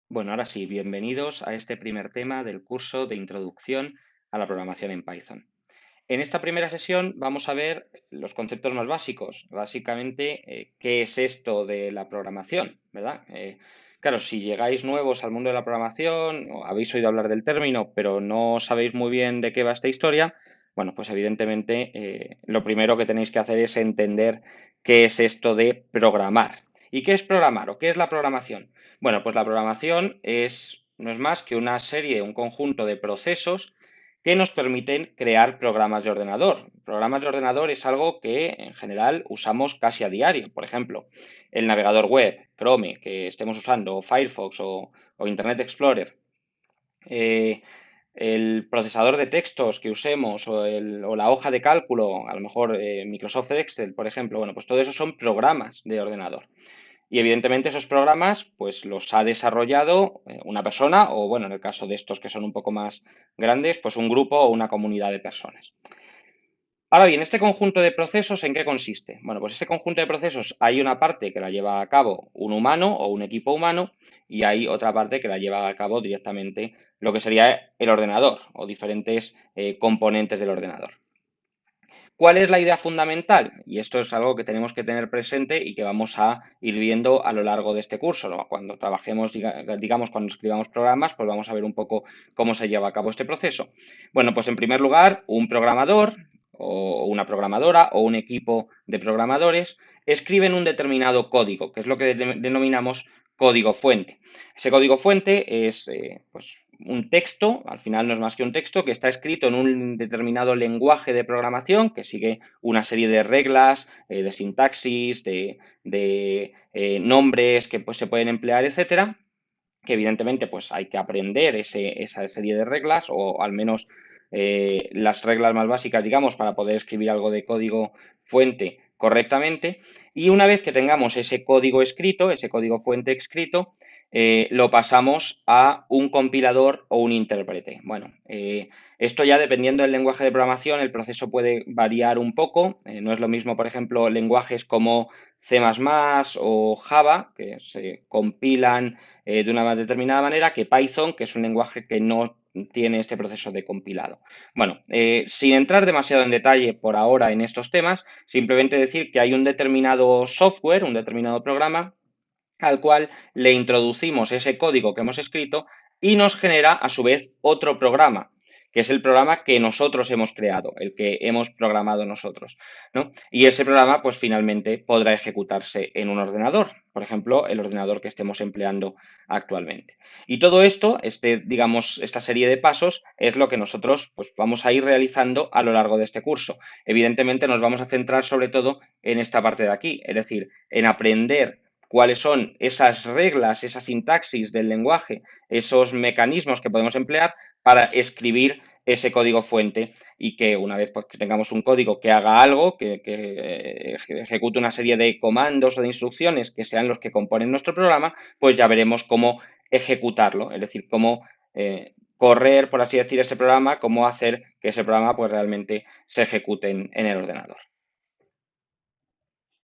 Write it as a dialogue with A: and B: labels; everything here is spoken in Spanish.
A: Bueno, ahora sí, bienvenidos a este primer tema del curso de Introducción a la Programación en Python. En esta primera sesión vamos a ver los conceptos más básicos, básicamente qué es esto de la programación, ¿verdad? Claro, si llegáis nuevos al mundo de la programación, o habéis oído hablar del término, pero no sabéis muy bien de qué va esta historia, bueno, pues evidentemente lo primero que tenéis que hacer es entender qué es esto de programar. ¿Y qué es programar o qué es la programación? Bueno, pues la programación no es más que una serie, un conjunto de procesos que nos permiten crear programas de ordenador. Programas de ordenador es algo que en general usamos casi a diario. Por ejemplo, el navegador web, Chrome, que estemos usando, o Firefox o Internet Explorer. Eh, el procesador de textos que usemos o la hoja de cálculo, a lo mejor Microsoft Excel, por ejemplo, bueno, pues todo eso son programas de ordenador. Y evidentemente esos programas, pues los ha desarrollado una persona o, bueno, en el caso de estos que son un poco más grandes, pues un grupo o una comunidad de personas. Ahora bien, este conjunto de procesos, ¿en qué consiste? Bueno, pues este conjunto de procesos hay una parte que la lleva a cabo un humano o un equipo humano y hay otra parte que la lleva a cabo directamente lo que sería el ordenador o diferentes componentes del ordenador. ¿Cuál es la idea fundamental? Y esto es algo que tenemos que tener presente y que vamos a ir viendo a lo largo de este curso, ¿no? Cuando trabajemos, digamos, cuando escribamos programas, pues vamos a ver un poco cómo se lleva a cabo este proceso. Bueno, pues en primer lugar, un programador o una programadora o un equipo de programadores escriben un determinado código, que es lo que denominamos código fuente. Ese código fuente es pues, un texto, al final no es más que un texto, que está escrito en un determinado lenguaje de programación que sigue una serie de reglas, de sintaxis, de nombres que pues, se pueden emplear, etcétera, que evidentemente pues hay que aprender esa serie de reglas o al menos las reglas más básicas, digamos, para poder escribir algo de código fuente correctamente. Y una vez que tengamos ese código escrito, ese código fuente escrito, lo pasamos a un compilador o un intérprete. Bueno, esto ya dependiendo del lenguaje de programación, el proceso puede variar un poco. No es lo mismo, por ejemplo, lenguajes como C++ o Java, que se compilan de una determinada manera, que Python, que es un lenguaje que no tiene este proceso de compilado. Bueno, sin entrar demasiado en detalle por ahora en estos temas, simplemente decir que hay un determinado software, un determinado programa, al cual le introducimos ese código que hemos escrito y nos genera a su vez otro programa, que es el programa que nosotros hemos creado, el que hemos programado nosotros, ¿no? Y ese programa, pues finalmente podrá ejecutarse en un ordenador, por ejemplo, el ordenador que estemos empleando actualmente. Y todo esto, digamos, esta serie de pasos, es lo que nosotros pues, vamos a ir realizando a lo largo de este curso. Evidentemente nos vamos a centrar sobre todo en esta parte de aquí, es decir, en aprender cuáles son esas reglas, esa sintaxis del lenguaje, esos mecanismos que podemos emplear para escribir ese código fuente y que una vez pues, que tengamos un código que haga algo, que ejecute una serie de comandos o de instrucciones que sean los que componen nuestro programa, pues ya veremos cómo ejecutarlo, es decir, cómo correr, por así decir, ese programa, cómo hacer que ese programa pues realmente se ejecute en el ordenador.